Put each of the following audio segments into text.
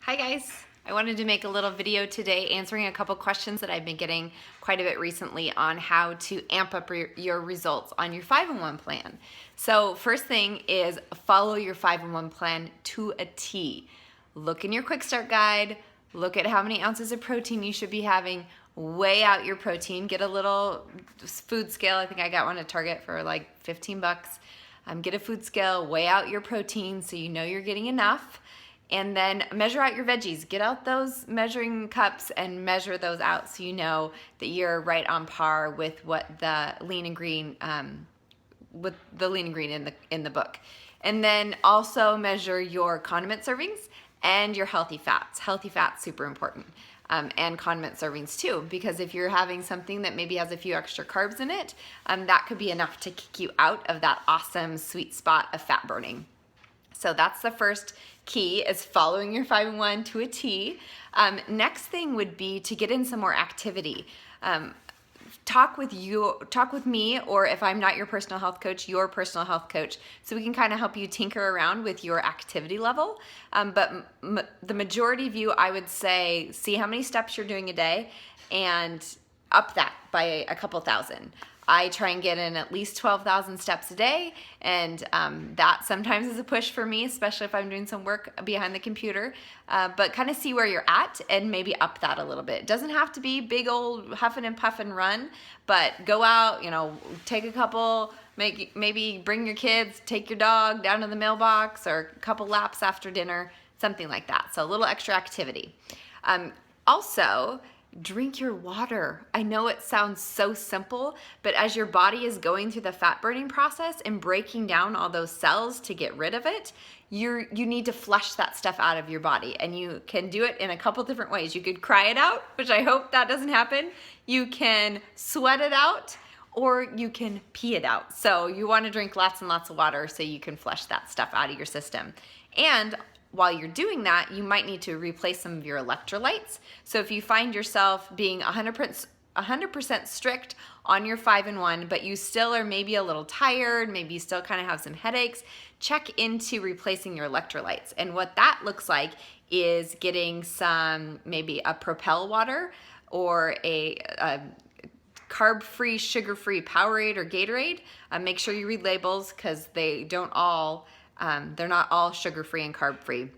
Hi guys, I wanted to make a little video today answering a couple questions that I've been getting quite a bit recently on how to amp up your results on your 5-in-1 plan. So first thing is follow your 5-in-1 plan to a T. Look in your quick start guide, look at how many ounces of protein you should be having, weigh out your protein, get a little food scale. I think I got one at Target for like 15 bucks. Get a food scale, weigh out your protein so you know you're getting enough. And then measure out your veggies. Get out those measuring cups and measure those out so you know that you're right on par with what the lean and green in the book. And then also measure your condiment servings and your healthy fats. Healthy fats super important. And condiment servings too, because if you're having something that maybe has a few extra carbs in it, that could be enough to kick you out of that awesome sweet spot of fat burning. So that's the first key, is following your 5-in-1 to a T. Next thing would be to get in some more activity. Talk with me, or if I'm not your personal health coach, your personal health coach, so we can kind of help you tinker around with your activity level. But the majority of you, I would say, see how many steps you're doing a day and up that by a couple thousand. I try and get in at least 12,000 steps a day, and that sometimes is a push for me, especially if I'm doing some work behind the computer. But kind of see where you're at and maybe up that a little bit. It doesn't have to be big old huffing and puffing run, but go out, take a couple, maybe bring your kids, take your dog down to the mailbox, or a couple laps after dinner, something like that. So a little extra activity. Also, drink your water. I know it sounds so simple, but as your body is going through the fat burning process and breaking down all those cells to get rid of it, you need to flush that stuff out of your body, and you can do it in a couple different ways. You could cry it out, which I hope that doesn't happen. You can sweat it out, or you can pee it out. So you want to drink lots and lots of water so you can flush that stuff out of your system. And while you're doing that, you might need to replace some of your electrolytes. So if you find yourself being 100% strict on your 5-in-1, but you still are maybe a little tired, maybe you still kind of have some headaches, check into replacing your electrolytes. And what that looks like is getting some, maybe a Propel water, or a carb-free, sugar-free Powerade or Gatorade. Make sure you read labels, because they're not all sugar-free and carb-free.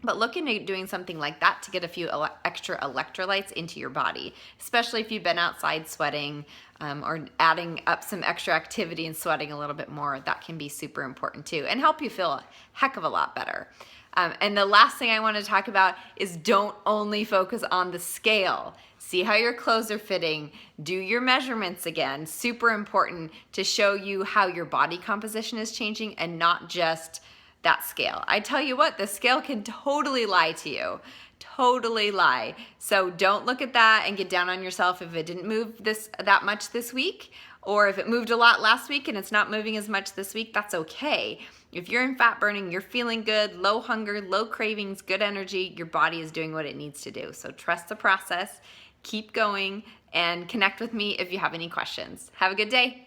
But look into doing something like that to get a few extra electrolytes into your body, especially if you've been outside sweating, or adding up some extra activity and sweating a little bit more. That can be super important too, and help you feel a heck of a lot better. And the last thing I want to talk about is, don't only focus on the scale. See how your clothes are fitting. Do your measurements again. Super important to show you how your body composition is changing, and not just that scale. I tell you what, the scale can totally lie to you. Totally lie. So don't look at that and get down on yourself if it didn't move that much this week, or if it moved a lot last week and it's not moving as much this week. That's okay. If you're in fat burning, you're feeling good, low hunger, low cravings, good energy, your body is doing what it needs to do. So trust the process, keep going, and connect with me if you have any questions. Have a good day.